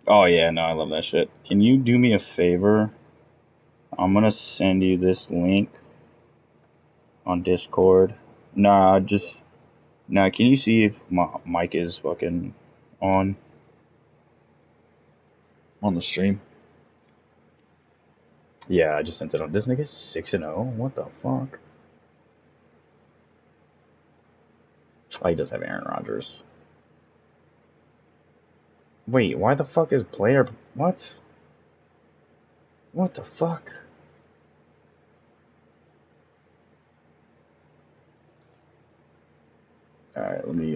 Oh yeah, no, I love that shit. Can you do me a favor? I'm gonna send you this link on Discord. Nah, just nah. Can you see if my mic is fucking on on the stream? Yeah, I just sent it on. This nigga's 6-0. What the fuck? Oh, he does have Aaron Rodgers. Wait, why the fuck is player? What? What the fuck? All right, let me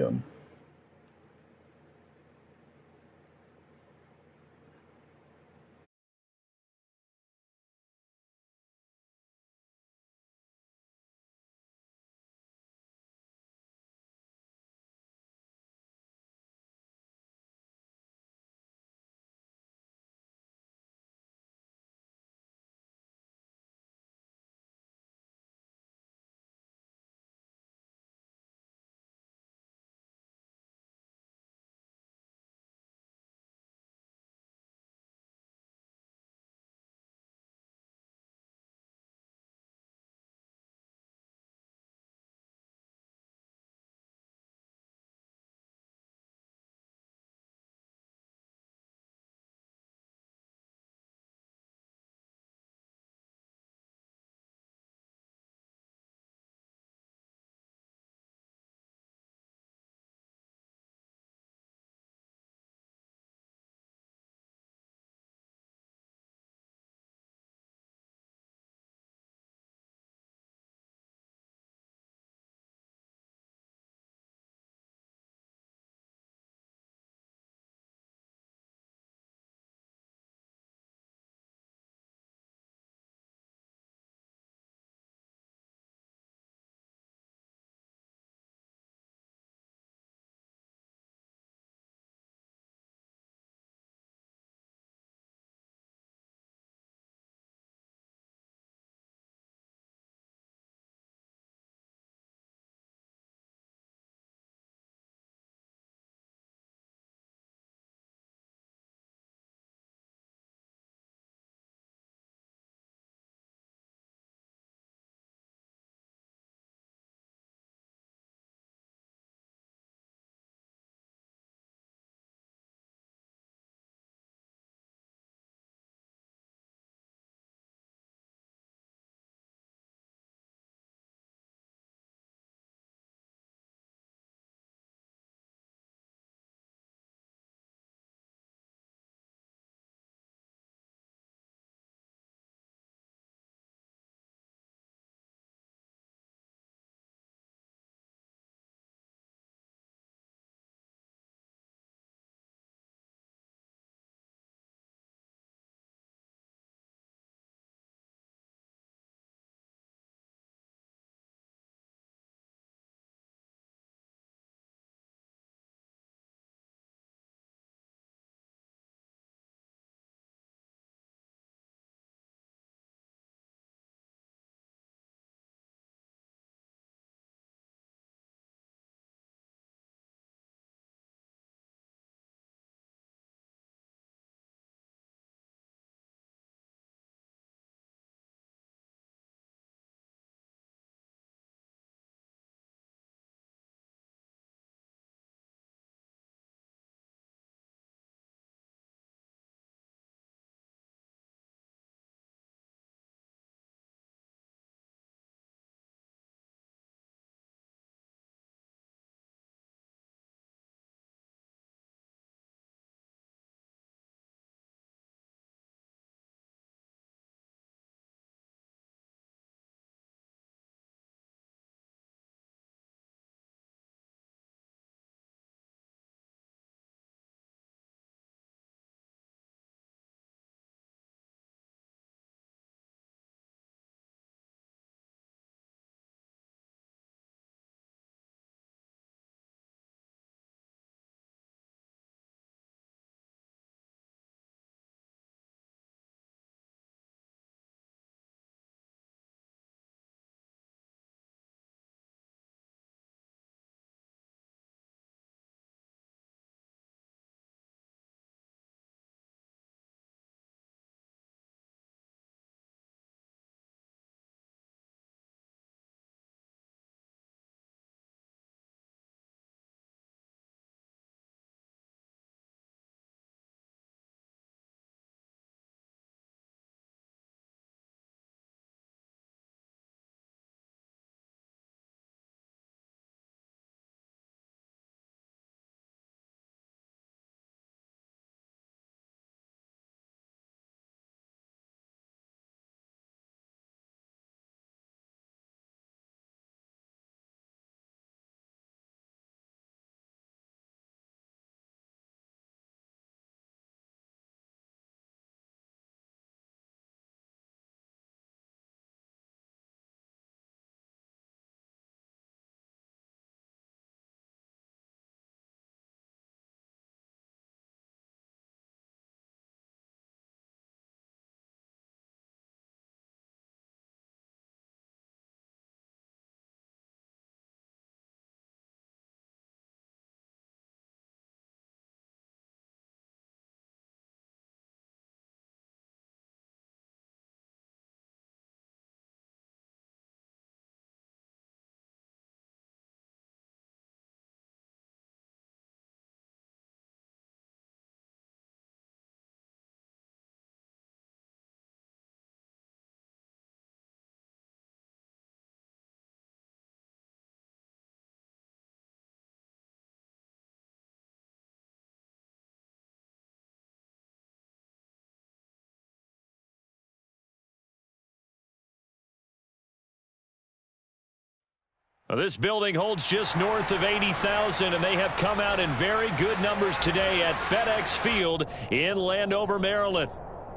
Well, this building holds just north of 80,000, and they have come out in very good numbers today at FedEx Field in Landover, Maryland.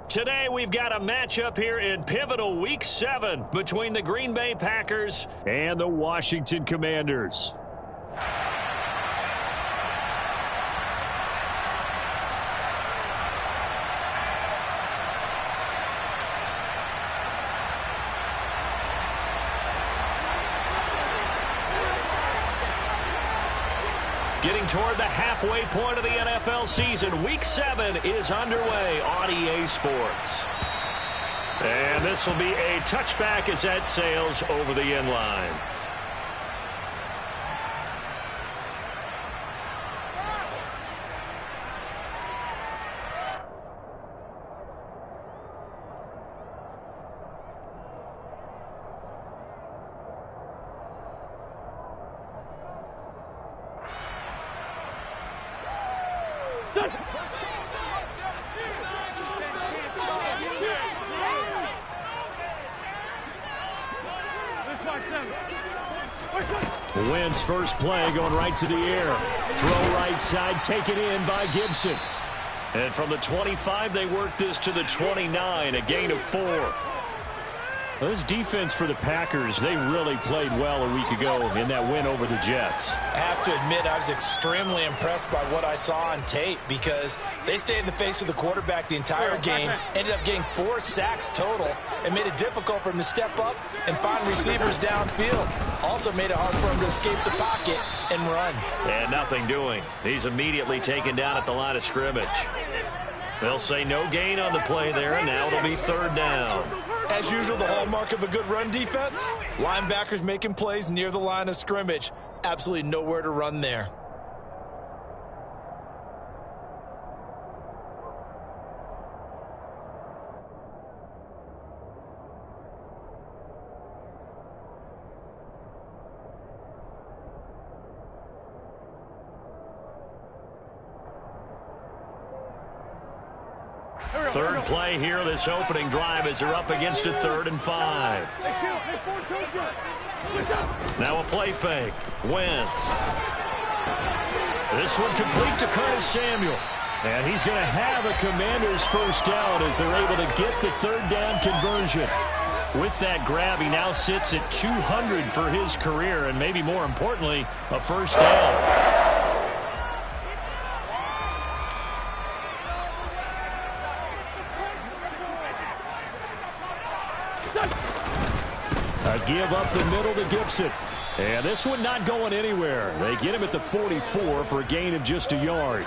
Today we've got a matchup here in pivotal Week 7 between the Green Bay Packers and the Washington Commanders. Getting toward the halfway point of the NFL season, Week 7 is underway on EA Sports. And this will be a touchback as that sails over the end line. Wentz first play going right to the air. Throw right side, taken in by Gibson. And from the 25, they work this to the 29, a gain of 4. Well, this defense for the Packers, they really played well a week ago in that win over the Jets. I have to admit, I was extremely impressed by what I saw on tape because they stayed in the face of the quarterback the entire game, ended up getting 4 sacks total, and made it difficult for him to step up and find receivers downfield. Also made it hard for him to escape the pocket and run. And nothing doing. He's immediately taken down at the line of scrimmage. They'll say no gain on the play there, and now it'll be 3rd down. As usual, the hallmark of a good run defense, linebackers making plays near the line of scrimmage. Absolutely nowhere to run there. Third play here, this opening drive as they're up against a 3rd and 5. Now a play fake. Wentz. This one complete to Curtis Samuel. And he's going to have a Commanders first down as they're able to get the 3rd down conversion. With that grab, he now sits at 200 for his career, and maybe more importantly, a first down. A give up the middle to Gibson. And this one not going anywhere. They get him at the 44 for a gain of just a yard.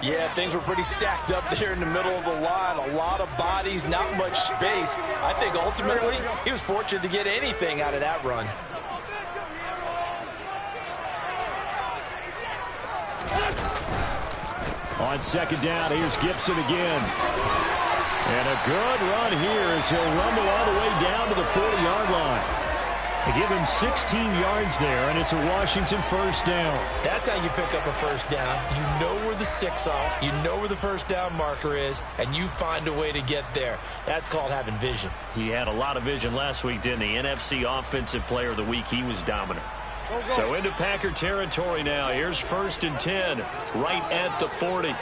Yeah, things were pretty stacked up there in the middle of the line. A lot of bodies, not much space. I think ultimately he was fortunate to get anything out of that run. On 2nd down, here's Gibson again. And a good run here as he'll rumble all the way down to the 40-yard line. They give him 16 yards there, and it's a Washington first down. That's how you pick up a first down. You know where the sticks are, you know where the first down marker is, and you find a way to get there. That's called having vision. He had a lot of vision last week, didn't he? NFC Offensive Player of the Week, he was dominant. So into Packer territory now. Here's 1st and 10, right at the 40.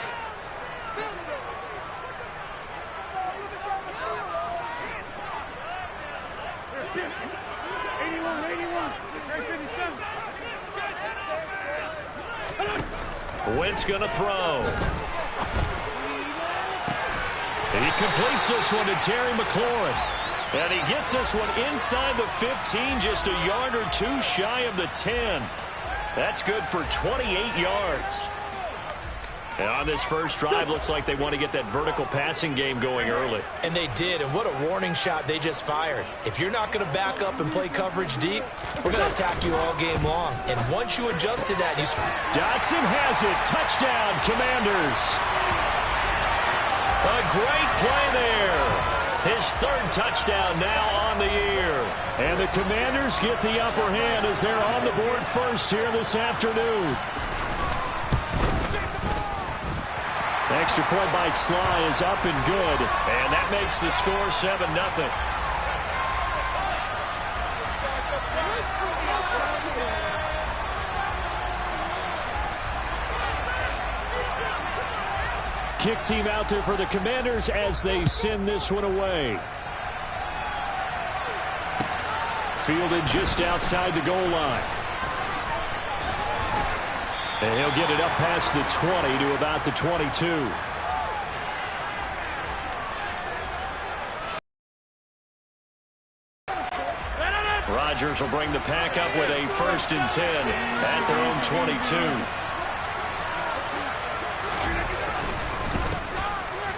Wentz going to throw. And he completes this one to Terry McLaurin. And he gets this one inside the 15, just a yard or 2 shy of the 10. That's good for 28 yards. And on this first drive, looks like they want to get that vertical passing game going early. And they did, and what a warning shot they just fired. If you're not going to back up and play coverage deep, we're going to attack you all game long. And once you adjust to that, Dotson has it. Touchdown, Commanders. A great play there. His 3rd touchdown now on the year. And the Commanders get the upper hand as they're on the board first here this afternoon. Extra point by Sly is up and good. And that makes the score 7-0. Kick team out there for the Commanders as they send this one away. Fielded just outside the goal line. And he'll get it up past the 20 to about the 22. Rodgers will bring the pack up with a 1st and 10 at their own 22.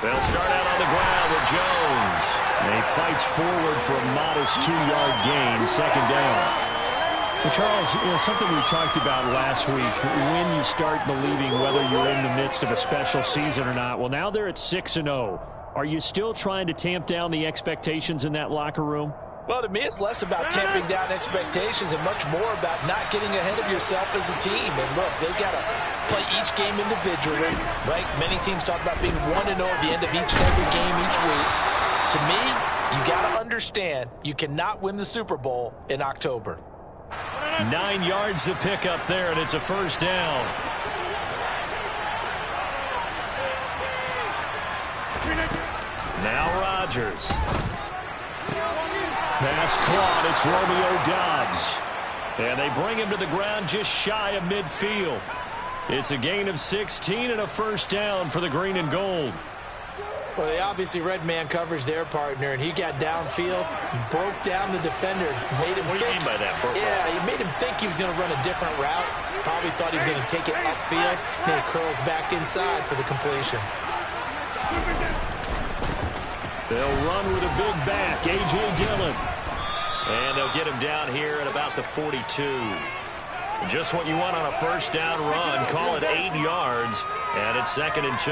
They'll start out on the ground with Jones. And he fights forward for a modest 2-yard gain, 2nd down. Well, Charles, something we talked about last week, when you start believing whether you're in the midst of a special season or not. Well, now they're at 6-0. Are you still trying to tamp down the expectations in that locker room? Well, to me, it's less about tamping down expectations and much more about not getting ahead of yourself as a team. And look, they've got to play each game individually, right? Many teams talk about being 1-0 at the end of each and every game each week. To me, you got to understand you cannot win the Super Bowl in October. 9 yards to pick up there, and it's a 1st down. Now Rodgers. Pass caught. It's Romeo Doubs. And they bring him to the ground just shy of midfield. It's a gain of 16 and a 1st down for the green and gold. Well, they obviously read man coverage their partner, and he got downfield, broke down the defender, made him What do you mean by that? Yeah, he made him think he was going to run a different route. Probably thought he was going to take it upfield, and then it curls back inside for the completion. They'll run with a big back, A.J. Dillon. And they'll get him down here at about the 42. Just what you want on a 1st down run. Call it 8 yards, and it's 2nd and 2.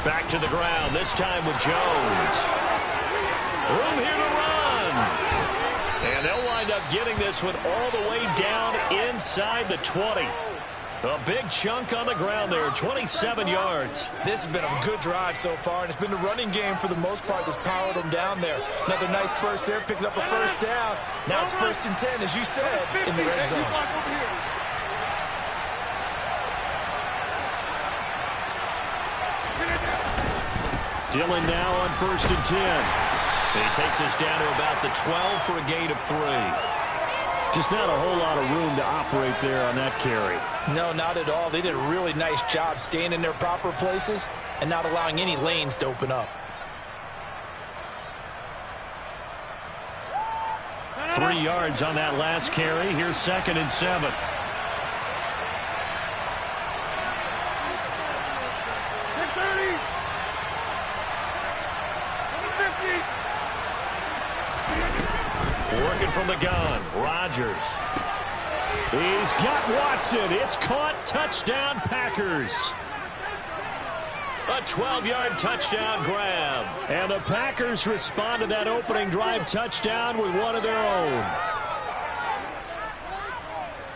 Back to the ground, this time with Jones. Room here to run. And they'll wind up getting this one all the way down inside the 20. A big chunk on the ground there, 27 yards. This has been a good drive so far, and it's been the running game for the most part that's powered them down there. Another nice burst there, picking up a 1st down. Now it's 1st and 10, as you said, in the red zone. Dillon now on 1st and 10. He takes us down to about the 12 for a gain of 3. Just not a whole lot of room to operate there on that carry. No, not at all. They did a really nice job staying in their proper places and not allowing any lanes to open up. 3 yards on that last carry. Here's 2nd and 7. Working from the gun, Rodgers. He's got Watson. It's caught. Touchdown, Packers. A 12-yard touchdown grab. And the Packers respond to that opening drive touchdown with one of their own.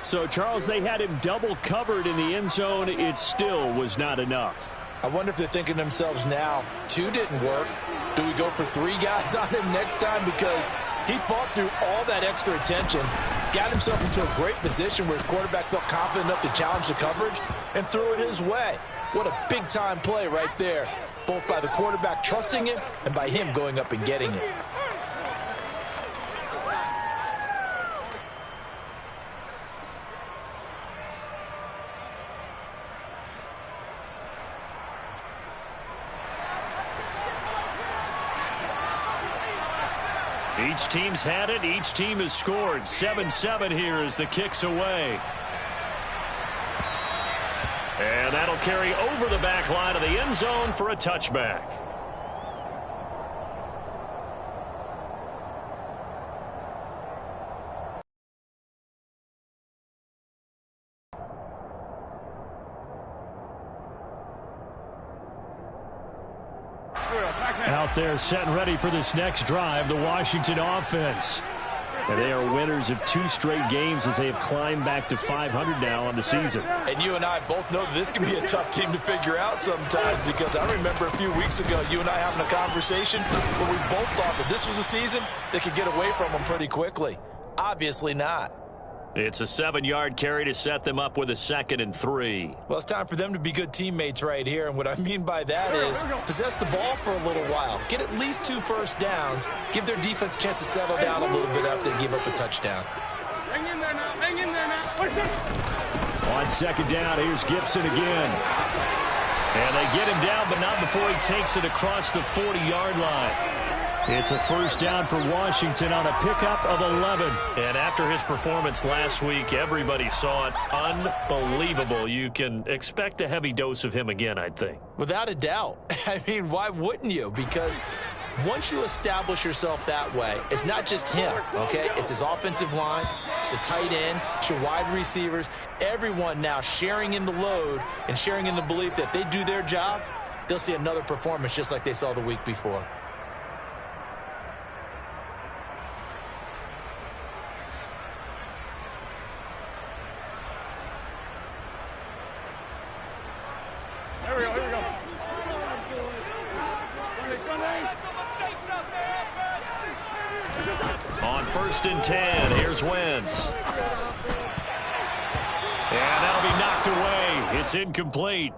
So, Charles, they had him double covered in the end zone. It still was not enough. I wonder if they're thinking to themselves now, 2 didn't work. Do we go for 3 guys on him next time? Because he fought through all that extra attention, got himself into a great position where his quarterback felt confident enough to challenge the coverage and threw it his way. What a big-time play right there, both by the quarterback trusting it and by him going up and getting it. Each team's had it. Each team has scored. 7-7 here as the kick's away. And that'll carry over the back line of the end zone for a touchback. Out there set and ready for this next drive, the Washington offense. And they are winners of 2 straight games as they have climbed back to 500 now on the season. And you and I both know that this can be a tough team to figure out sometimes, because I remember a few weeks ago you and I having a conversation where we both thought that this was a season that could get away from them pretty quickly. Obviously not. It's a 7-yard carry to set them up with a 2nd and 3. Well, it's time for them to be good teammates right here. And what I mean by that is possess the ball for a little while. Get at least 2 first downs. Give their defense a chance to settle down a little bit after they give up a touchdown. Hang in there now. Hang in there now. On 2nd down, here's Gibson again. And they get him down, but not before he takes it across the 40-yard line. It's a 1st down for Washington on a pickup of 11. And after his performance last week, everybody saw it. Unbelievable. You can expect a heavy dose of him again, I think. Without a doubt. I mean, why wouldn't you? Because once you establish yourself that way, it's not just him, okay? It's his offensive line, it's the tight end, it's your wide receivers, everyone now sharing in the load and sharing in the belief that they do their job, they'll see another performance just like they saw the week before. On 1st and 10, here's Wentz. And that'll be knocked away. It's incomplete.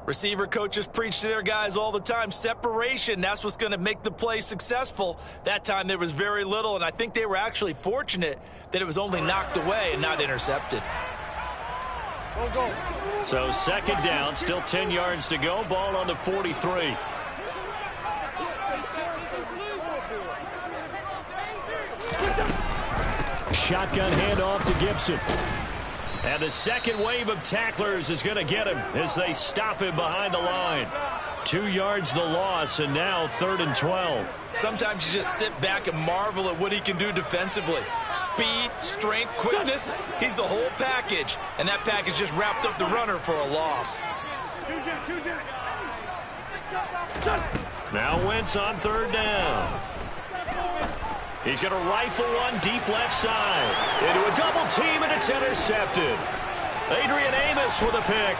Receiver coaches preach to their guys all the time. Separation, that's what's going to make the play successful. That time there was very little, and I think they were actually fortunate that it was only knocked away and not intercepted. So 2nd down, still 10 yards to go. Ball on the 43. Shotgun handoff to Gibson. And the second wave of tacklers is going to get him as they stop him behind the line. 2 yards the loss, and now 3rd and 12. Sometimes you just sit back and marvel at what he can do defensively. Speed, strength, quickness, he's the whole package. And that package just wrapped up the runner for a loss. Now Wentz on 3rd down. He's going to rifle one deep left side. Into a double team, and it's intercepted. Adrian Amos with a pick.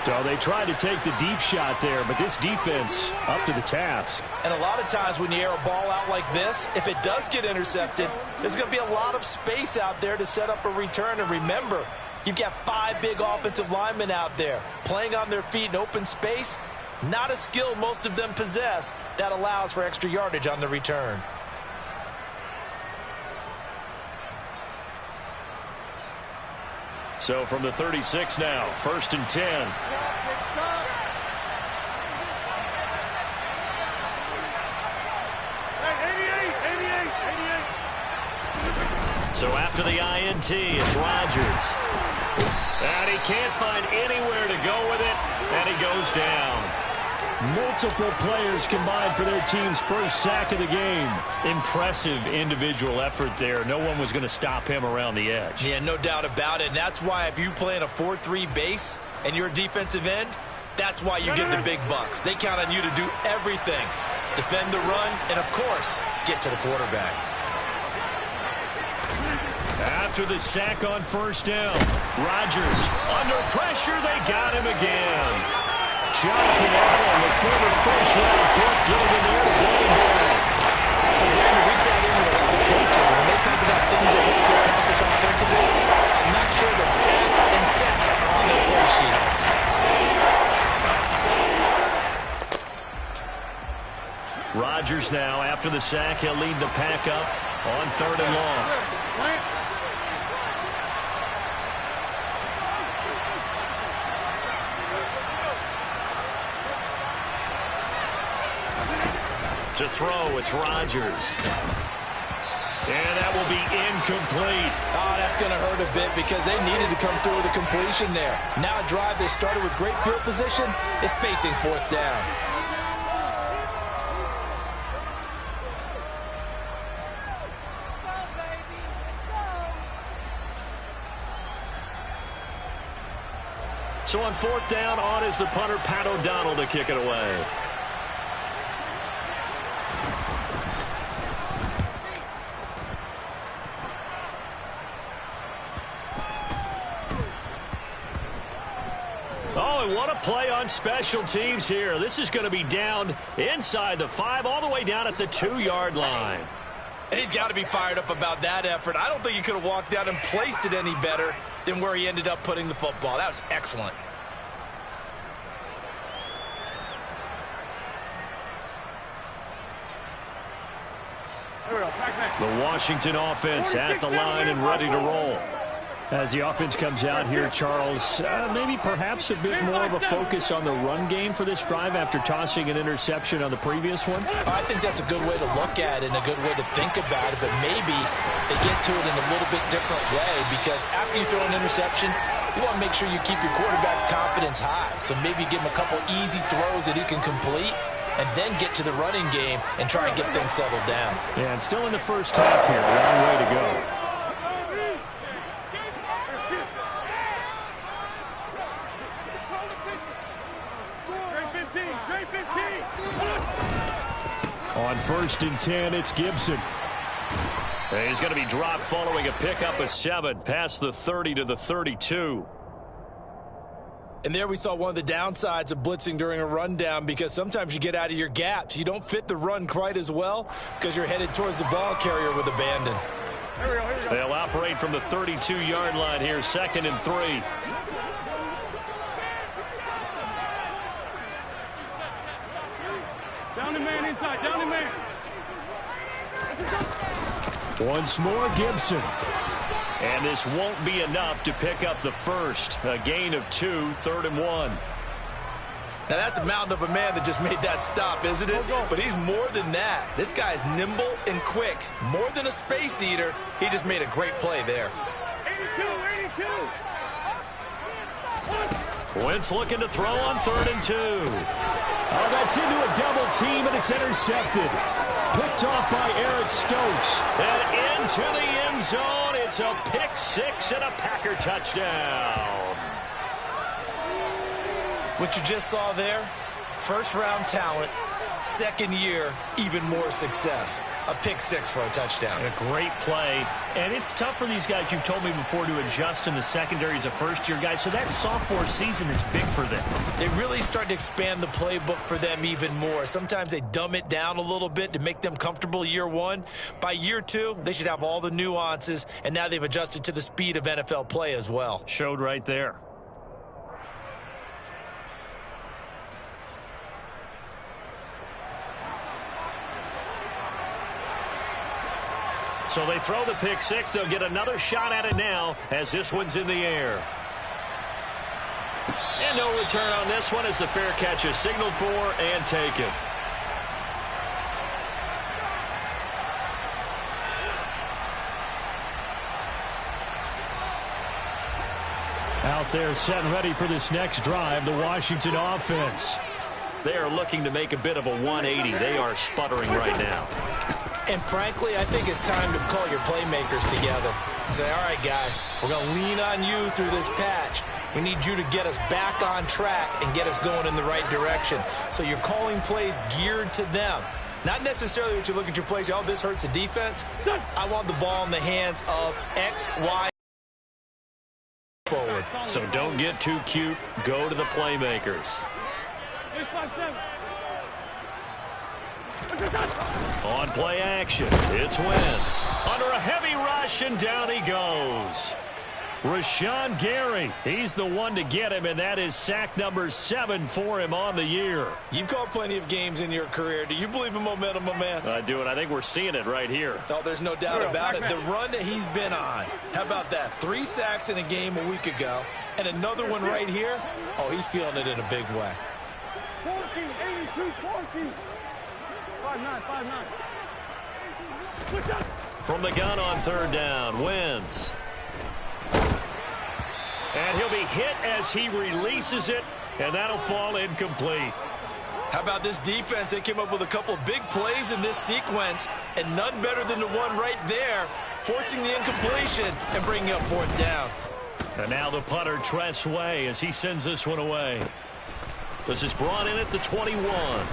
So they tried to take the deep shot there, but this defense up to the task. And a lot of times when you air a ball out like this, if it does get intercepted, there's going to be a lot of space out there to set up a return. And remember, you've got 5 big offensive linemen out there playing on their feet in open space. Not a skill most of them possess that allows for extra yardage on the return. So from the 36 now, 1st and 10. So after the INT, it's Rodgers. And he can't find anywhere to go with it, and he goes down. Multiple players combined for their team's first sack of the game. Impressive individual effort there. No one was going to stop him around the edge. Yeah, no doubt about it. And that's why if you play in a 4-3 base and you're a defensive end, that's why you get the big bucks. They count on you to do everything. Defend the run and, of course, get to the quarterback. After the sack on 1st down, Rodgers under pressure. They got him again. Jonathan Allen, the former first-round pick, getting in there to blow him down. So, Brandon, we sat in with a lot of coaches, and when they talk about things they want to accomplish offensively, I'm not sure that sack and sack on their play sheet. Rodgers now, after the sack, he'll lead the pack up on 3rd and long. To throw, it's Rodgers. And that will be incomplete. Oh, that's going to hurt a bit because they needed to come through with a completion there. Now a drive that started with great field position is facing 4th down. So on 4th down, on is the punter, Pat O'Donnell, to kick it away. Boy, what a play on special teams here. This is going to be down inside the 5, all the way down at the 2-yard line. And he's got to be fired up about that effort. I don't think he could have walked down and placed it any better than where he ended up putting the football. That was excellent. The Washington offense at the line and ready to roll. As the offense comes out here, Charles, maybe perhaps a bit more of a focus on the run game for this drive after tossing an interception on the previous one? I think that's a good way to look at it and a good way to think about it, but maybe they get to it in a little bit different way because after you throw an interception, you want to make sure you keep your quarterback's confidence high. So maybe give him a couple easy throws that he can complete and then get to the running game and try and get things settled down. Yeah, and still in the first half here. A long way to go. On 1st and 10, it's Gibson. He's going to be dropped following a pickup of 7 past the 30 to the 32. And there we saw one of the downsides of blitzing during a rundown because sometimes you get out of your gaps. You don't fit the run quite as well because you're headed towards the ball carrier with abandon. They'll operate from the 32-yard line here, 2nd and 3. Down the man inside, down the man. Once more, Gibson. And this won't be enough to pick up the first. A gain of 2, 3rd and 1. Now that's a mountain of a man that just made that stop, isn't it? But he's more than that. This guy's nimble and quick. More than a space eater. He just made a great play there. 82. Wentz looking to throw on 3rd and 2. Oh, that's into a double team, and it's intercepted. Picked off by Eric Stokes. And into the end zone. It's a pick 6 and a Packer touchdown. What you just saw there, first-round talent, second year, even more success. A pick 6 for a touchdown. A great play. And it's tough for these guys, you've told me before, to adjust in the secondary as a first-year guy. So that sophomore season is big for them. They really start to expand the playbook for them even more. Sometimes they dumb it down a little bit to make them comfortable year 1. By year 2, they should have all the nuances, and now they've adjusted to the speed of NFL play as well. Showed right there. So they throw the pick 6. They'll get another shot at it now as this one's in the air. And no return on this one as the fair catch is signaled for and taken. Out there set and ready for this next drive, the Washington offense. They are looking to make a bit of a 180. They are sputtering right now. And frankly, I think it's time to call your playmakers together and say, all right, guys, we're going to lean on you through this patch. We need you to get us back on track and get us going in the right direction. So you're calling plays geared to them. Not necessarily what you look at your plays, oh, this hurts the defense. I want the ball in the hands of X, Y, forward. So don't get too cute. Go to the playmakers. On play action, it's Wentz. Under a heavy rush, and down he goes. Rashawn Gary, he's the one to get him, and that is sack number 7 for him on the year. You've called plenty of games in your career. Do you believe in momentum, my man? I do, and I think we're seeing it right here. Oh, there's no doubt about it. The run that he's been on, how about that? 3 sacks in a game a week ago, and another one right here. Oh, he's feeling it in a big way. 14, 82, 14. 5-9, 5-9. From the gun on 3rd down, Wentz. And he'll be hit as he releases it, and that'll fall incomplete. How about this defense? They came up with a couple big plays in this sequence, and none better than the one right there, forcing the incompletion and bringing up 4th down. And now the punter, Tress Way, as he sends this one away. This is brought in at the 21.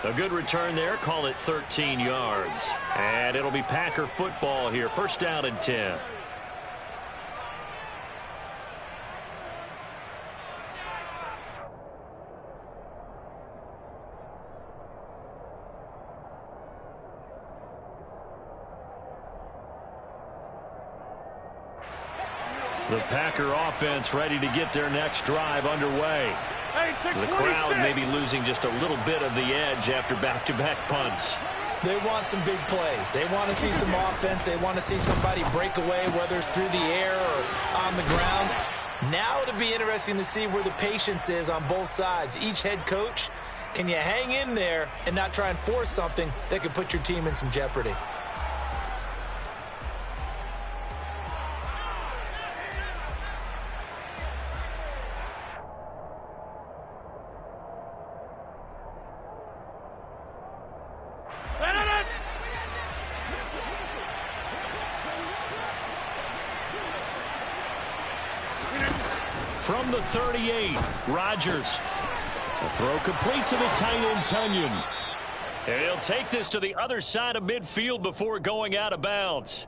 A good return there. Call it 13 yards. And it'll be Packer football here. 1st down and 10. The Packer offense ready to get their next drive underway. The crowd may be losing just a little bit of the edge after back-to-back punts. They want some big plays. They want to see some offense. They want to see somebody break away, whether it's through the air or on the ground. Now it'll be interesting to see where the patience is on both sides. Each head coach, can you hang in there and not try and force something that could put your team in some jeopardy? From the 38, Rodgers. The throw complete to the tight end, Tunyon. And he'll take this to the other side of midfield before going out of bounds.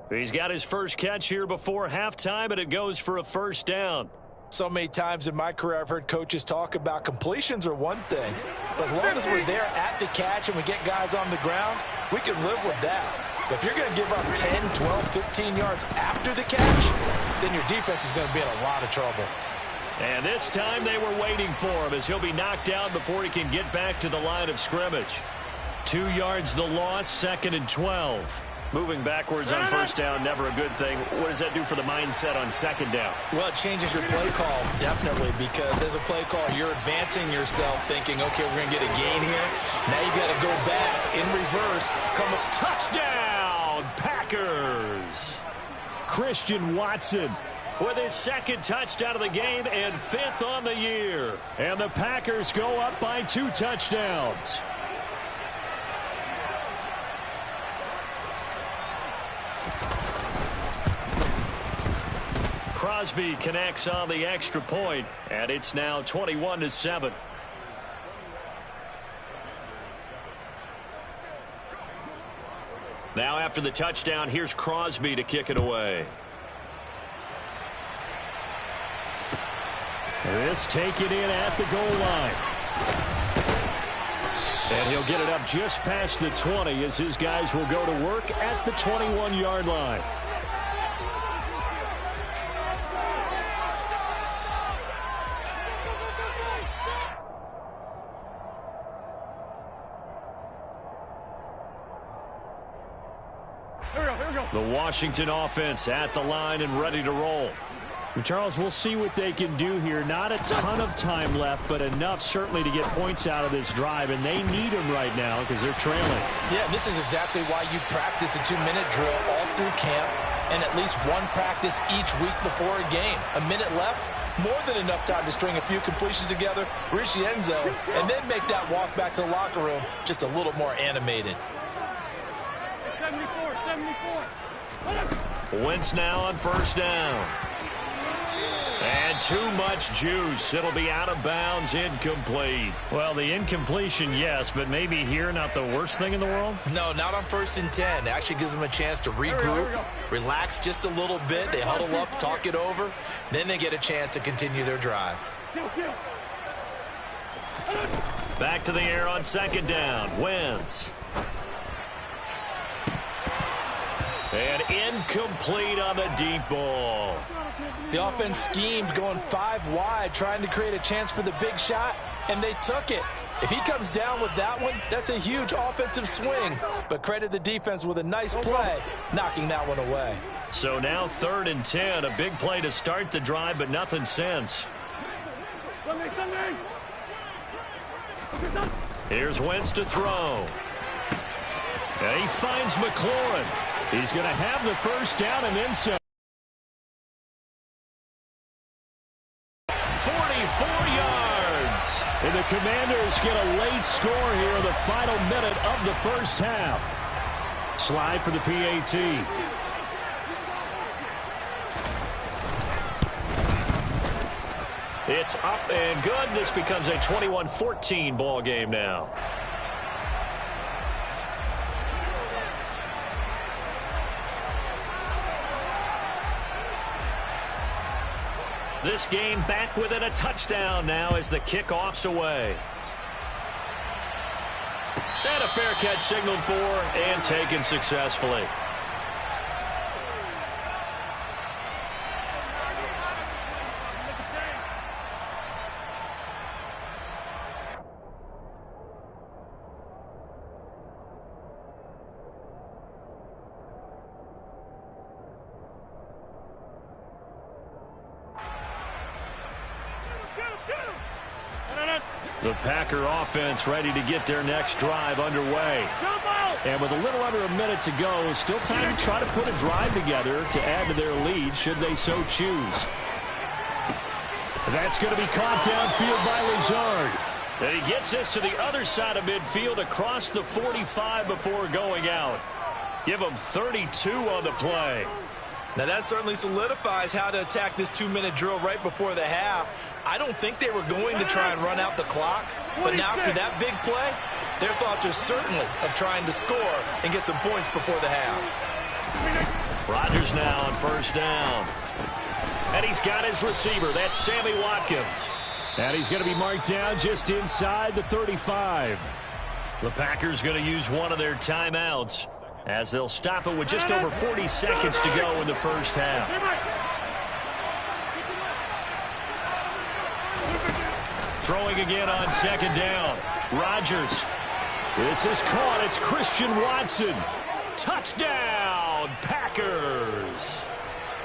He's got his first catch here before halftime, and it goes for a first down. So many times in my career I've heard coaches talk about completions are one thing. But as long as we're there at the catch and we get guys on the ground, we can live with that. But if you're going to give up 10, 12, 15 yards after the catch, then your defense is going to be in a lot of trouble. And this time they were waiting for him as he'll be knocked down before he can get back to the line of scrimmage. 2 yards the loss, 2nd and 12. Moving backwards on first down, never a good thing. What does that do for the mindset on second down? Well, it changes your play call, definitely, because as a play call, you're advancing yourself thinking, okay, we're going to get a gain here. Now you got to go back in reverse, come up. Touchdown, Packers! Christian Watson with his second touchdown of the game and 5th on the year. And the Packers go up by 2 touchdowns. Crosby connects on the extra point, and it's now 21-7. Now after the touchdown, here's Crosby to kick it away. This taken in at the goal line. And he'll get it up just past the 20 as his guys will go to work at the 21-yard line. The Washington offense at the line and ready to roll. Charles, we'll see what they can do here. Not a ton of time left, but enough certainly to get points out of this drive, and they need them right now because they're trailing. Yeah, this is exactly why you practice a 2-minute drill all through camp and at least one practice each week before a game. A minute left, more than enough time to string a few completions together, reach the end zone, and then make that walk back to the locker room just a little more animated. 74. Wentz now on first down. And too much juice. It'll be out of bounds, incomplete. Well, the incompletion, yes, but maybe here not the worst thing in the world? No, not on 1st and 10. It actually gives them a chance to regroup, relax just a little bit. They huddle up, talk it over. Then they get a chance to continue their drive. Back to the air on second down. Wentz. And incomplete on the deep ball. The offense schemed going 5 wide, trying to create a chance for the big shot, and they took it. If he comes down with that one, that's a huge offensive swing. But credit the defense with a nice play, knocking that one away. So now 3rd and 10, a big play to start the drive, but nothing since. Here's Wentz to throw. And he finds McLaurin. He's going to have the first down and then some. 44 yards. And the Commanders get a late score here in the final minute of the first half. Slide for the PAT. It's up and good. This becomes a 21-14 ball game now. This game back within a touchdown now as the kickoff's away. And a fair catch signaled for and taken successfully. The Packer offense ready to get their next drive underway. And with a little under a minute to go, still time to try to put a drive together to add to their lead should they so choose. That's going to be caught downfield by Lazard. And he gets this to the other side of midfield across the 45 before going out. Give him 32 on the play. Now that certainly solidifies how to attack this 2-minute drill right before the half. I don't think they were going to try and run out the clock, but now after that big play, their thoughts are certainly of trying to score and get some points before the half. Rodgers now on first down. And he's got his receiver. That's Sammy Watkins. And he's going to be marked down just inside the 35. The Packers going to use one of their timeouts as they'll stop it with just over 40 seconds to go in the first half. Throwing again on second down. Rodgers. This is caught. It's Christian Watson. Touchdown, Packers.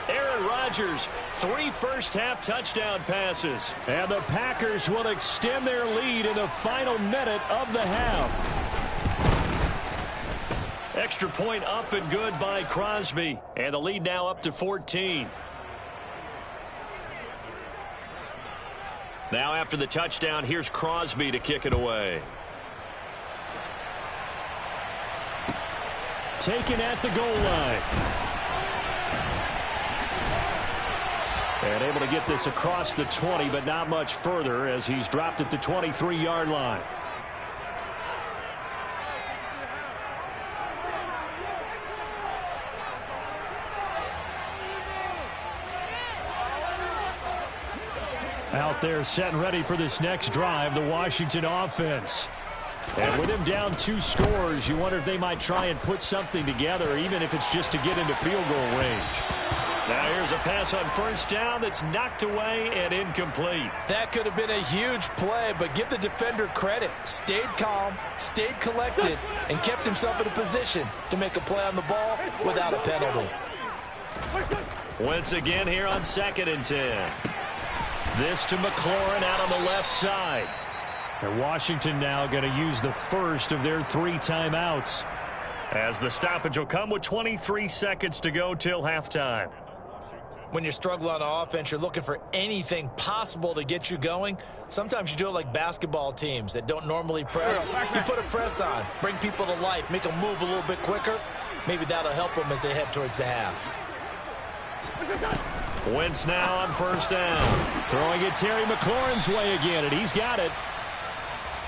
Aaron Rodgers, 3 first-half touchdown passes. And the Packers will extend their lead in the final minute of the half. Extra point up and good by Crosby. And the lead now up to 14. Now after the touchdown, here's Crosby to kick it away. Taken at the goal line. And able to get this across the 20, but not much further as he's dropped at the 23-yard line. Out there set and ready for this next drive, the Washington offense. And with him down 2 scores, you wonder if they might try and put something together, even if it's just to get into field goal range. Now here's a pass on first down that's knocked away and incomplete. That could have been a huge play, but give the defender credit. Stayed calm, stayed collected, and kept himself in a position to make a play on the ball without a penalty. Once again here on 2nd and 10. This to McLaurin out on the left side. And Washington now going to use the first of their 3 timeouts. As the stoppage will come with 23 seconds to go till halftime. When you're struggling on offense, you're looking for anything possible to get you going. Sometimes you do it like basketball teams that don't normally press. You put a press on, bring people to life, make them move a little bit quicker. Maybe that'll help them as they head towards the half. Wentz now on first down. Throwing it Terry McLaurin's way again, and he's got it.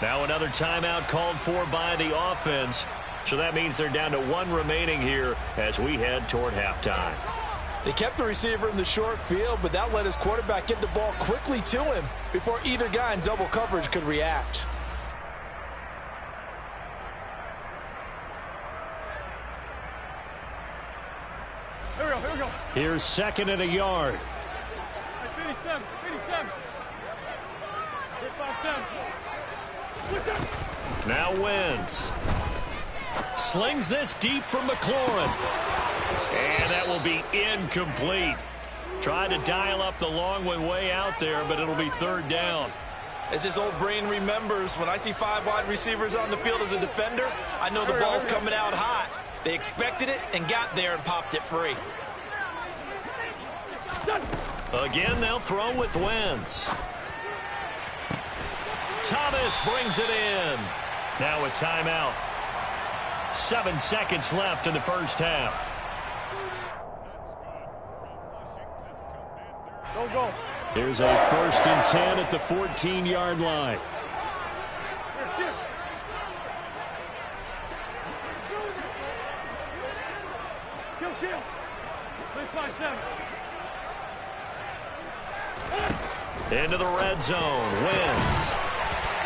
Now another timeout called for by the offense. So that means they're down to 1 remaining here as we head toward halftime. They kept the receiver in the short field, but that let his quarterback get the ball quickly to him before either guy in double coverage could react. Here we go. Here's 2nd and a yard. 57. 5-7. Now Wentz. Slings this deep from McLaurin. And that will be incomplete. Tried to dial up the long one way out there, but it'll be 3rd down. As his old brain remembers, when I see 5 wide receivers on the field as a defender, I know the ball's coming out hot. They expected it and got there and popped it free. Again, they'll throw with Wentz. Thomas brings it in. Now a timeout. 7 seconds left in the first half. Go. Here's a 1st and 10 at the 14-yard line. Kill. 5-7. Into the red zone. Wentz.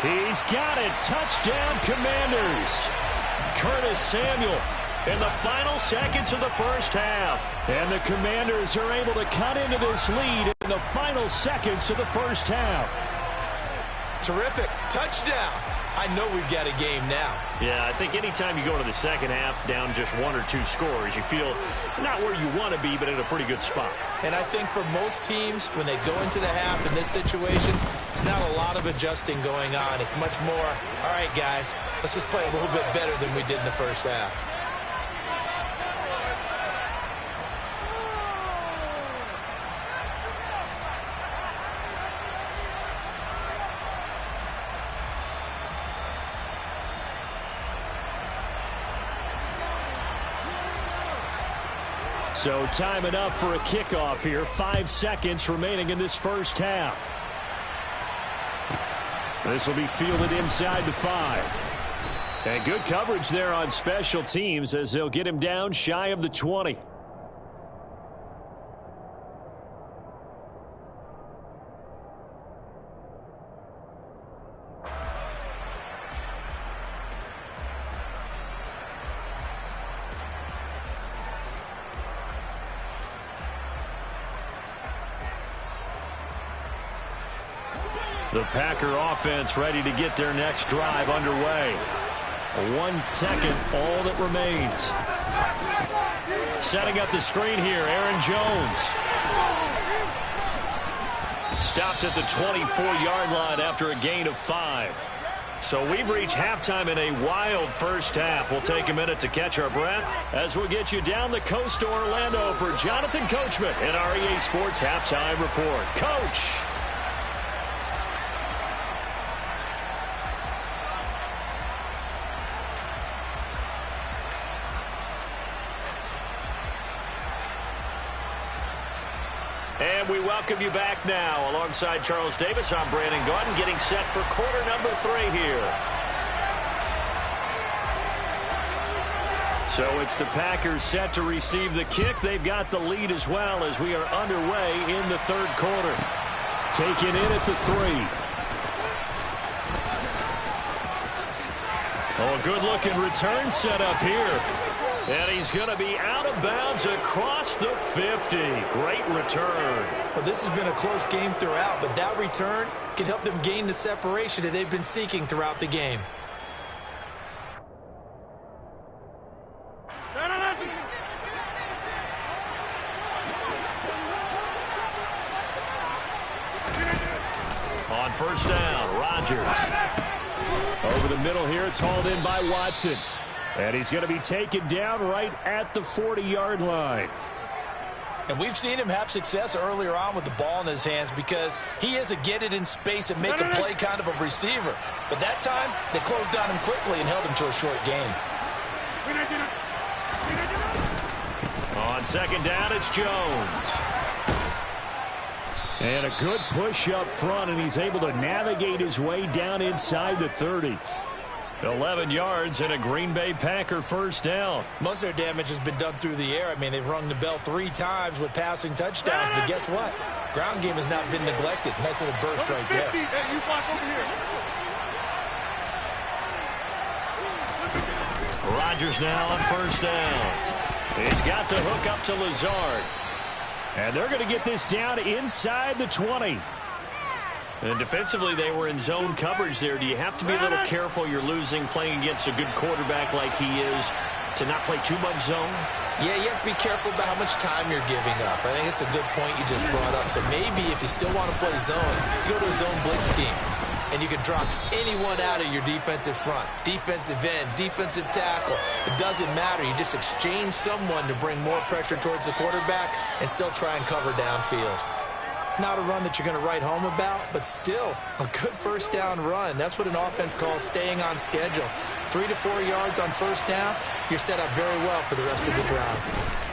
He's got it. Touchdown, Commanders. Curtis Samuel in the final seconds of the first half. And the Commanders are able to cut into this lead in the final seconds of the first half. Terrific. Touchdown. I know we've got a game now. Yeah, I think anytime you go into the second half down just 1 or 2 scores, you feel not where you want to be, but in a pretty good spot. And I think for most teams, when they go into the half in this situation, it's not a lot of adjusting going on. It's much more, all right, guys, let's just play a little bit better than we did in the first half. So time enough for a kickoff here. 5 seconds remaining in this first half. This will be fielded inside the 5. And good coverage there on special teams as they'll get him down shy of the 20. The Packer offense ready to get their next drive underway. 1 second, all that remains. Setting up the screen here, Aaron Jones. Stopped at the 24-yard line after a gain of 5. So we've reached halftime in a wild first half. We'll take a minute to catch our breath as we'll get you down the coast to Orlando for Jonathan Coachman in our EA Sports Halftime Report. Coach. And we welcome you back now. Alongside Charles Davis, I'm Brandon Gaudin, getting set for quarter number 3 here. So it's the Packers set to receive the kick. They've got the lead as well as we are underway in the third quarter. Taken in at the 3. Oh, a good-looking return set up here. And he's going to be out of bounds across the 50. Great return. Well, this has been a close game throughout, but that return can help them gain the separation that they've been seeking throughout the game. On first down, Rodgers. Over the middle here, it's hauled in by Watson. And he's going to be taken down right at the 40-yard line. And we've seen him have success earlier on with the ball in his hands because he is a get it in space and make a play kind of a receiver. But that time, they closed on him quickly and held him to a short gain. On second down, it's Jones. And a good push up front, and he's able to navigate his way down inside the 30. 11 yards and a Green Bay Packer first down. Most of their damage has been done through the air. I mean, they've rung the bell 3 times with passing touchdowns, but guess what? Ground game has not been neglected. Nice little burst right there. Hey, you block over here. Rodgers now on first down. He's got the hook up to Lazard. And they're going to get this down inside the 20. And defensively, they were in zone coverage there. Do you have to be a little careful? You're losing, playing against a good quarterback like he is, to not play too much zone? Yeah, you have to be careful about how much time you're giving up. I think it's a good point you just brought up. So maybe if you still want to play zone, you go to a zone blitz scheme. And you can drop anyone out of your defensive front. Defensive end, defensive tackle. It doesn't matter. You just exchange someone to bring more pressure towards the quarterback and still try and cover downfield. Not a run that you're going to write home about, but still a good first down run. That's what an offense calls staying on schedule. 3 to 4 yards on first down, you're set up very well for the rest of the drive.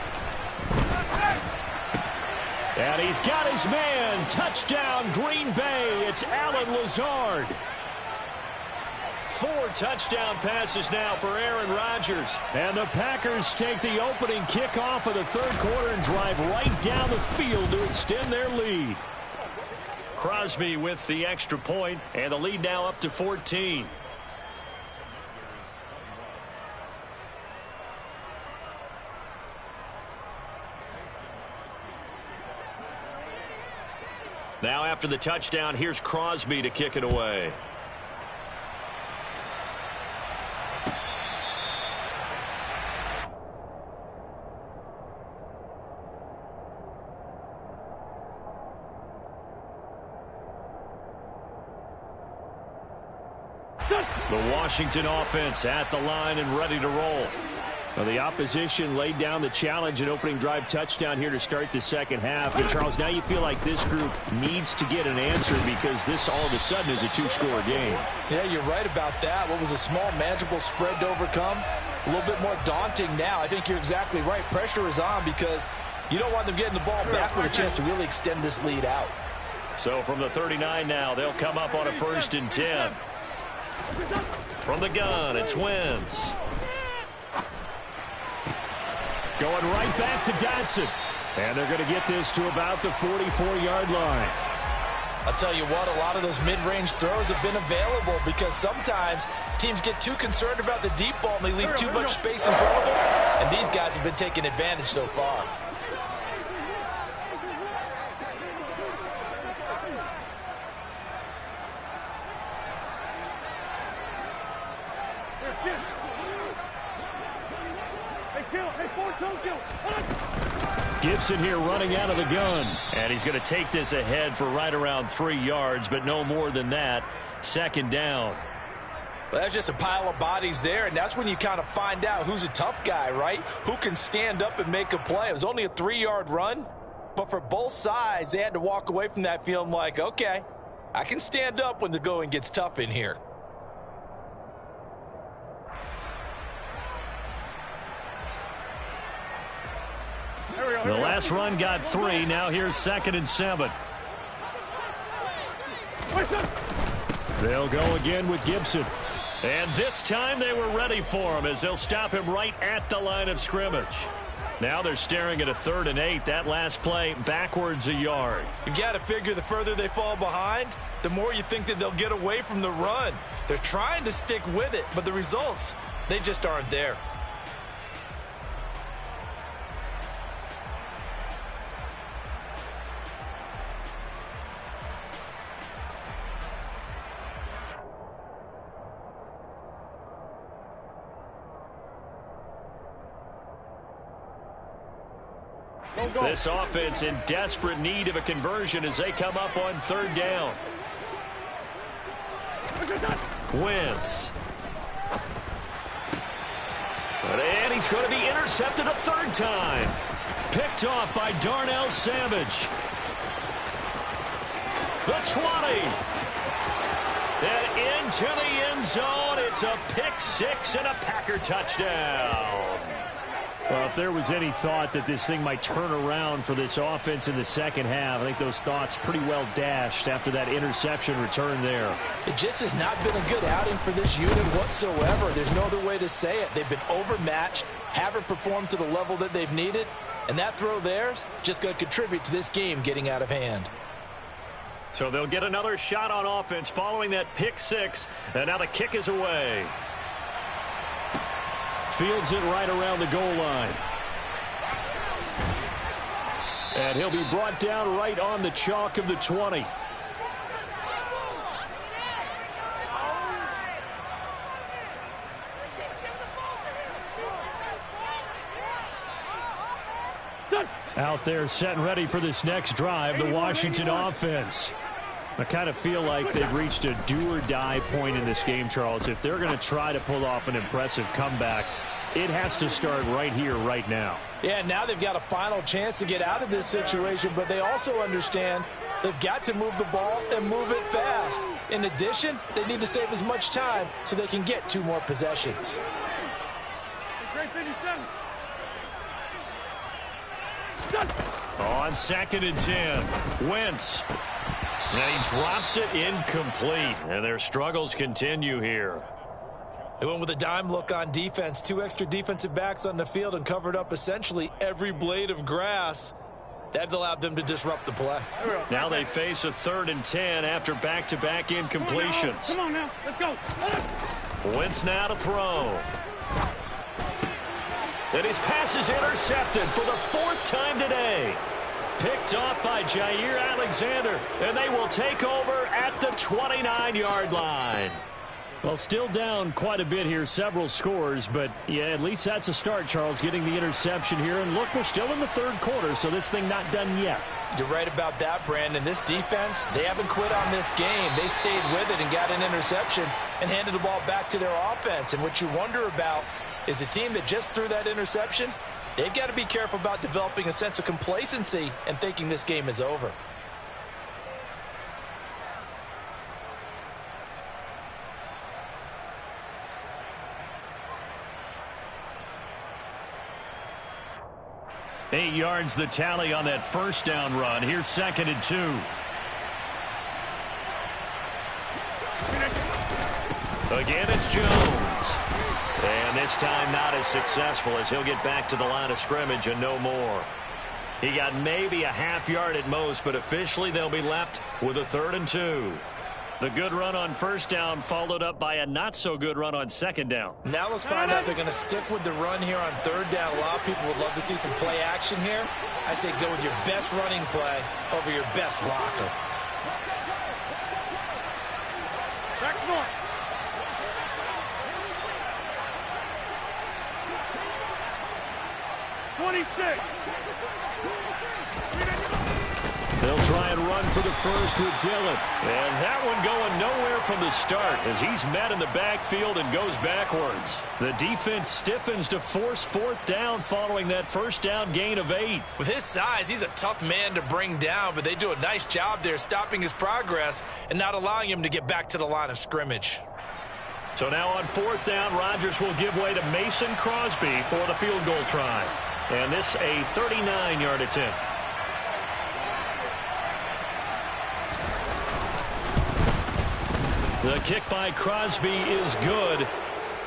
And he's got his man. Touchdown, Green Bay. It's Alan Lazard. 4 touchdown passes now for Aaron Rodgers. And the Packers take the opening kickoff of the third quarter and drive right down the field to extend their lead. Crosby with the extra point, and the lead now up to 14. Now after the touchdown, here's Crosby to kick it away. The Washington offense at the line and ready to roll. Well, the opposition laid down the challenge and opening drive touchdown here to start the second half. And Charles, now you feel like this group needs to get an answer because this all of a sudden is a two-score game. Yeah, you're right about that. What was a small, manageable spread to overcome? A little bit more daunting now. I think you're exactly right. Pressure is on because you don't want them getting the ball back with a chance to really extend this lead out. So from the 39 now, they'll come up on a 1st and 10. From the gun, it's Wentz. Going right back to Dotson. And they're going to get this to about the 44-yard line. I'll tell you what, a lot of those mid-range throws have been available because sometimes teams get too concerned about the deep ball and they leave too much space in front of them. And these guys have been taking advantage so far. Gibson here running out of the gun. And he's going to take this ahead for right around 3 yards, but no more than that. 2nd down. Well, that's just a pile of bodies there, and that's when you kind of find out who's a tough guy, right? Who can stand up and make a play. It was only a 3-yard run, but for both sides, they had to walk away from that feeling like, okay, I can stand up when the going gets tough in here. The last run got 3. Now here's 2nd and 7. They'll go again with Gibson. And this time they were ready for him as they'll stop him right at the line of scrimmage. Now they're staring at a 3rd and 8. That last play backwards a yard. You've got to figure the further they fall behind, the more you think that they'll get away from the run. They're trying to stick with it, but the results, they just aren't there. This offense in desperate need of a conversion as they come up on 3rd down. Wentz. And he's going to be intercepted a 3rd time. Picked off by Darnell Savage. The 20. And into the end zone. It's a pick 6 and a Packer touchdown. Well, if there was any thought that this thing might turn around for this offense in the second half, I think those thoughts pretty well dashed after that interception return there. It just has not been a good outing for this unit whatsoever. There's no other way to say it. They've been overmatched, haven't performed to the level that they've needed, and that throw there is just going to contribute to this game getting out of hand. So they'll get another shot on offense following that pick 6, and now the kick is away. Fields it right around the goal line. And he'll be brought down right on the chalk of the 20. Out there set and ready for this next drive, the Washington offense. I kind of feel like they've reached a do-or-die point in this game, Charles. If they're going to try to pull off an impressive comeback, it has to start right here, right now. Yeah, now they've got a final chance to get out of this situation, but they also understand they've got to move the ball and move it fast. In addition, they need to save as much time so they can get 2 more possessions. On 2nd and 10, Wentz. And he drops it incomplete. And their struggles continue here. They went with a dime look on defense. 2 extra defensive backs on the field and covered up essentially every blade of grass. That allowed them to disrupt the play. Now they face a 3rd and 10 after back-to-back incompletions. Come on now, let's go. Wentz now to throw. And his pass is intercepted for the 4th time today. Picked off by Jair Alexander, and they will take over at the 29-yard line. Well, still down quite a bit here, several scores, but yeah, at least that's a start, Charles, getting the interception here. And look, we're still in the third quarter, so this thing not done yet. You're right about that, Brandon. This defense, they haven't quit on this game. They stayed with it and got an interception and handed the ball back to their offense. And what you wonder about is the team that just threw that interception, they've got to be careful about developing a sense of complacency and thinking this game is over. Eight yards the tally on that first down run. Here's 2nd and 2. Again, it's Jones. And this time not as successful as he'll get back to the line of scrimmage and no more. He got maybe a half yard at most, but officially they'll be left with a 3rd and 2. The good run on first down followed up by a not-so-good run on 2nd down. Now let's find out if they're going to stick with the run here on 3rd down. A lot of people would love to see some play action here. I say go with your best running play over your best blocker. Back north. They'll try and run for the first with Dillon. And that one going nowhere from the start as he's met in the backfield and goes backwards. The defense stiffens to force 4th down following that first down gain of 8. With his size, he's a tough man to bring down, but they do a nice job there stopping his progress and not allowing him to get back to the line of scrimmage. So now on 4th down, Rodgers will give way to Mason Crosby for the field goal try. And this a 39-yard attempt. The kick by Crosby is good.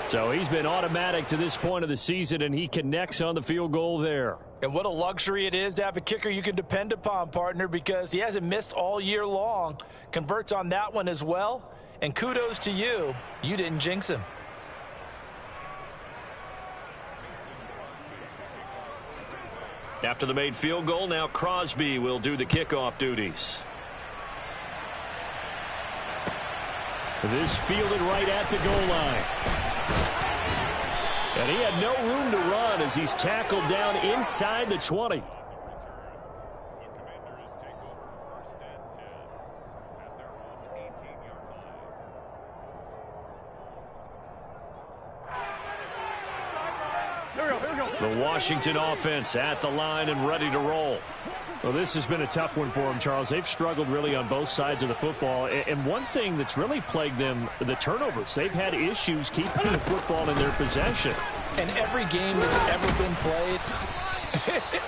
So he's been automatic to this point of the season, and he connects on the field goal there. And what a luxury it is to have a kicker you can depend upon, partner, because he hasn't missed all year long. Converts on that one as well. And kudos to you. You didn't jinx him. After the made field goal, now Crosby will do the kickoff duties. This fielded right at the goal line. And he had no room to run as he's tackled down inside the 20. The Washington offense at the line and ready to roll. Well, this has been a tough one for them, Charles. They've struggled really on both sides of the football. And one thing that's really plagued them, the turnovers. They've had issues keeping the football in their possession. And every game that's ever been played,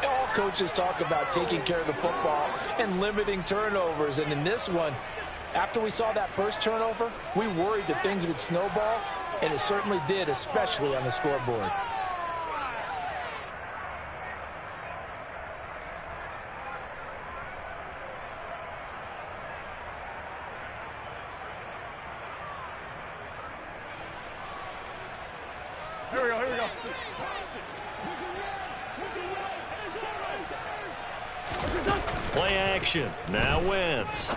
all coaches talk about taking care of the football and limiting turnovers. And in this one, after we saw that first turnover, we worried that things would snowball, and it certainly did, especially on the scoreboard. Here we go, here we go. Play action. Now Wentz.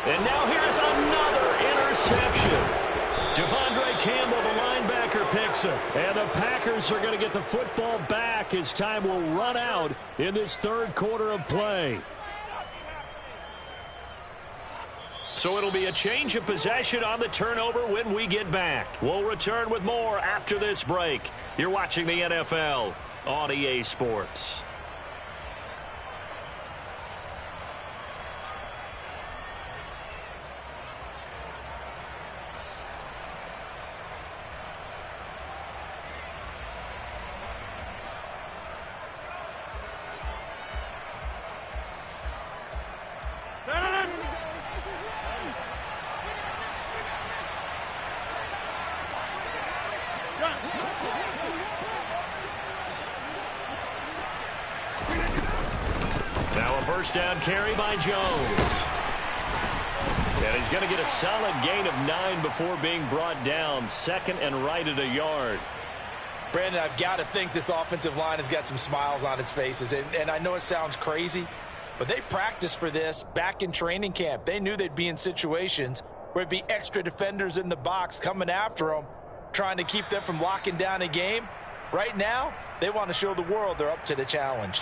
And now here's another interception. Devondre Campbell, the linebacker, picks it. And the Packers are going to get the football back as time will run out in this third quarter of play. So it'll be a change of possession on the turnover when we get back. We'll return with more after this break. You're watching the NFL on EA Sports. Now a first down carry by Jones. And he's going to get a solid gain of 9 before being brought down. 2nd and right at a yard. Brandon, I've got to think this offensive line has got some smiles on its faces. And I know it sounds crazy, but they practiced for this back in training camp. They knew they'd be in situations where it'd be extra defenders in the box coming after them, trying to keep them from locking down a game. Right now, they want to show the world they're up to the challenge.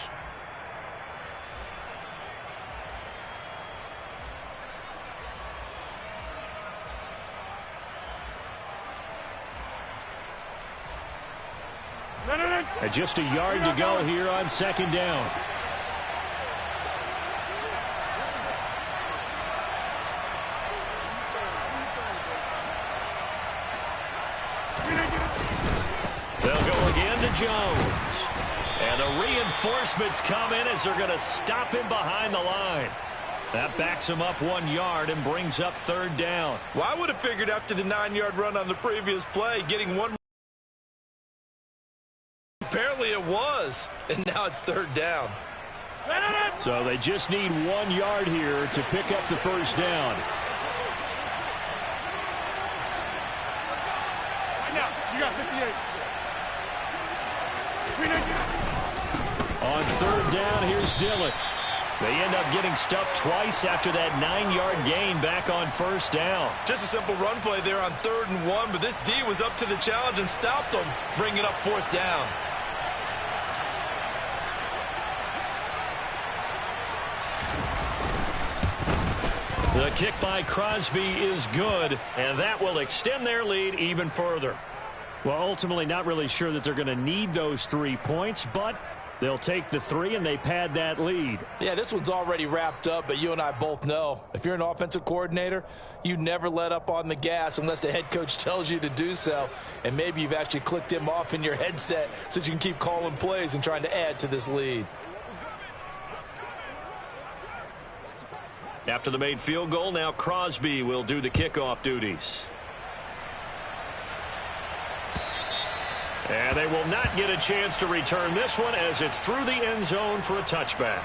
And just a yard to go here on second down. They'll go again to Jones. And the reinforcements come in as they're going to stop him behind the line. That backs him up 1 yard and brings up third down. Well, I would have figured after the 9-yard run on the previous play, getting one. Apparently it was, and now it's third down. So they just need 1 yard here to pick up the first down. Right now, you got 58. On third down, here's Dillon. They end up getting stuffed twice after that 9-yard gain back on first down. Just a simple run play there on 3rd and 1, but this D was up to the challenge and stopped them, bringing up 4th down. The kick by Crosby is good, and that will extend their lead even further. Well, ultimately not really sure that they're going to need those 3 points, but they'll take the 3 and they pad that lead. Yeah, this one's already wrapped up, but you and I both know if you're an offensive coordinator, you never let up on the gas unless the head coach tells you to do so. And maybe you've actually clicked him off in your headset so that you can keep calling plays and trying to add to this lead. After the made field goal, now Crosby will do the kickoff duties. And they will not get a chance to return this one as it's through the end zone for a touchback.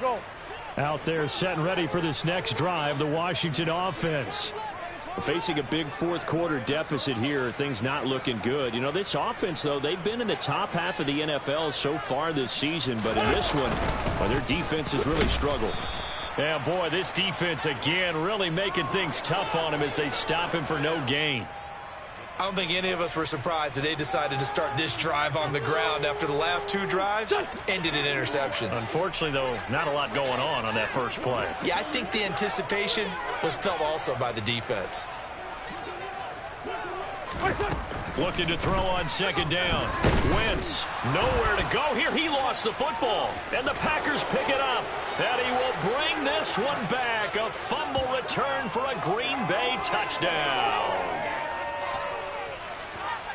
Go. Out there set and ready for this next drive, the Washington offense. Facing a big fourth quarter deficit here, things not looking good. You know, this offense, though, they've been in the top half of the NFL so far this season, but in this one, well, their defense has really struggled. Yeah, boy, this defense, again, really making things tough on him as they stop him for no gain. I don't think any of us were surprised that they decided to start this drive on the ground after the last 2 drives ended in interceptions. Unfortunately, though, not a lot going on that first play. Yeah, I think the anticipation was felt also by the defense. Looking to throw on second down. Wentz, nowhere to go here. He lost the football, and the Packers pick it up. And he will bring this one back. A fumble return for a Green Bay touchdown.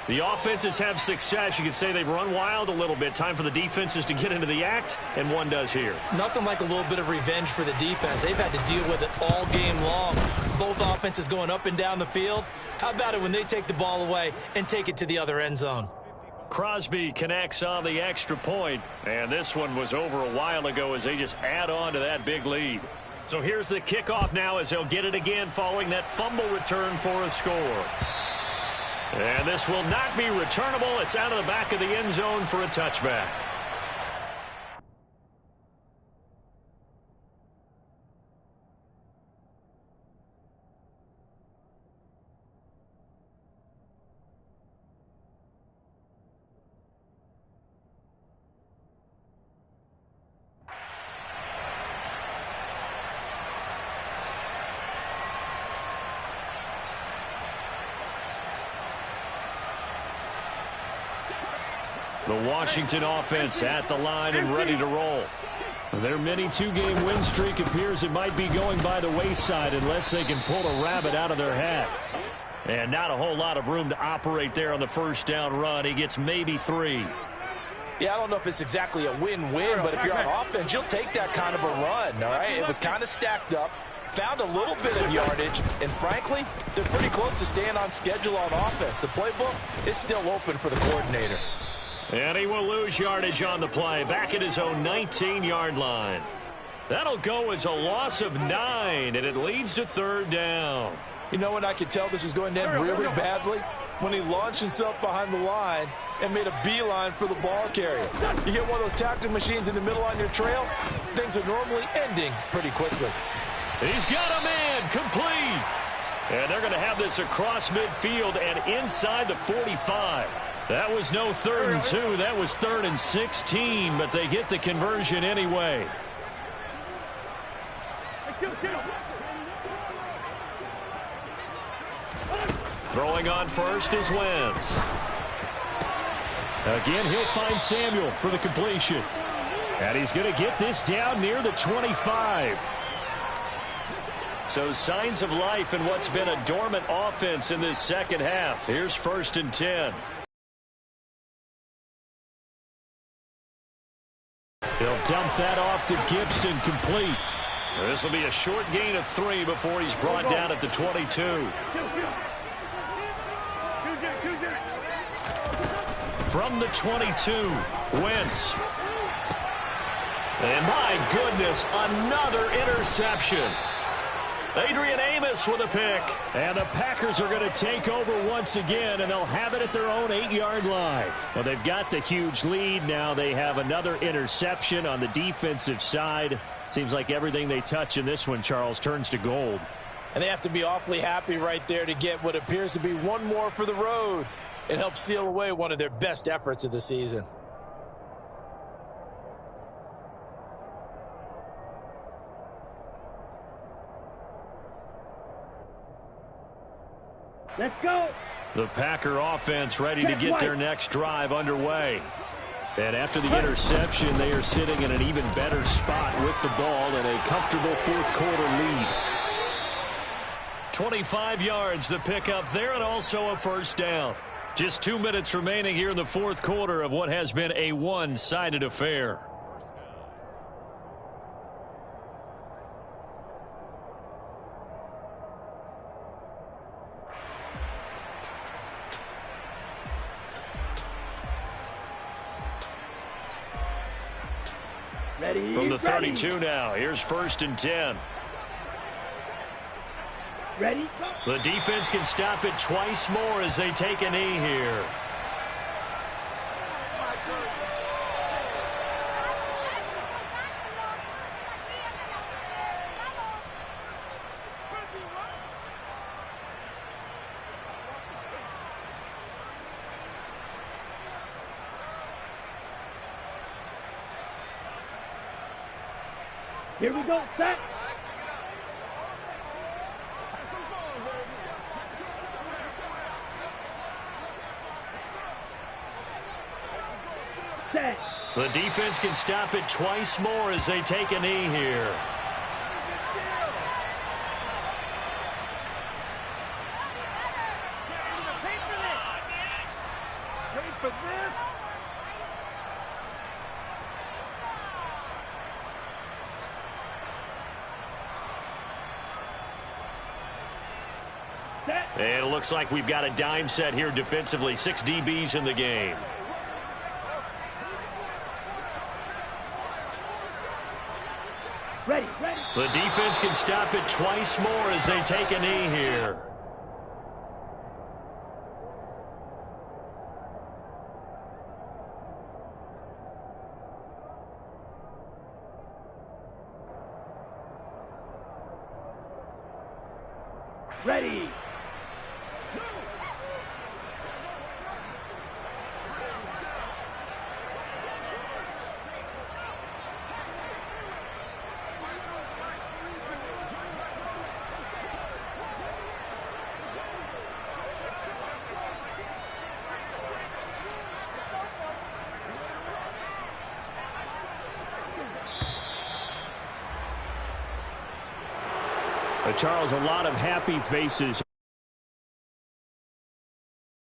The offenses have success. You could say they've run wild a little bit. Time for the defenses to get into the act, and one does here. Nothing like a little bit of revenge for the defense. They've had to deal with it all game long. Both offenses going up and down the field. How about it when they take the ball away and take it to the other end zone? Crosby connects on the extra point, and this one was over a while ago as they just add on to that big lead. So here's the kickoff now as they'll get it again following that fumble return for a score. And this will not be returnable. It's out of the back of the end zone for a touchback. The Washington offense at the line and ready to roll. Their mini 2-game win streak appears it might be going by the wayside unless they can pull a rabbit out of their hat. And not a whole lot of room to operate there on the first down run. He gets maybe 3. Yeah, I don't know if it's exactly a win-win, but if you're on offense, you'll take that kind of a run, all right? It was kind of stacked up, found a little bit of yardage, and frankly, they're pretty close to staying on schedule on offense. The playbook is still open for the coordinator. And he will lose yardage on the play, back at his own 19-yard line. That'll go as a loss of 9, and it leads to third down. You know when I could tell this was going to end really badly? when he launched himself behind the line and made a beeline for the ball carrier. You get one of those tackling machines in the middle on your trail, things are normally ending pretty quickly. He's got a man complete. And they're going to have this across midfield and inside the 45. That was no 3rd and 2. That was 3rd and 16, but they get the conversion anyway. Throwing on first is Wentz. Again, he'll find Samuel for the completion. And he's going to get this down near the 25. So signs of life in what's been a dormant offense in this second half. Here's 1st and 10. He'll dump that off to Gibson, complete. This will be a short gain of 3 before he's brought down at the 22. From the 22, Wentz. And my goodness, another interception. Adrian Amos with a pick. And the Packers are going to take over once again, and they'll have it at their own 8-yard line. Well, they've got the huge lead. Now they have another interception on the defensive side. Seems like everything they touch in this one, Charles, turns to gold. And they have to be awfully happy right there to get what appears to be one more for the road. It helps seal away one of their best efforts of the season. Let's go. The Packer offense ready to get their next drive underway. And after the interception, they are sitting in an even better spot with the ball and a comfortable 4th quarter lead. 25 yards the pickup there, and also a 1st down. Just 2 minutes remaining here in the 4th quarter of what has been a one-sided affair. Ready. From the 32 now, here's 1st and 10. Ready. The defense can stop it twice more as they take a knee here. Here we go. Set. Set. The defense can stop it twice more as they take a knee here. Wait for this. And it looks like we've got a dime set here defensively. 6 DBs in the game. Ready. The defense can stop it twice more as they take a knee here. Ready. Charles, a lot of happy faces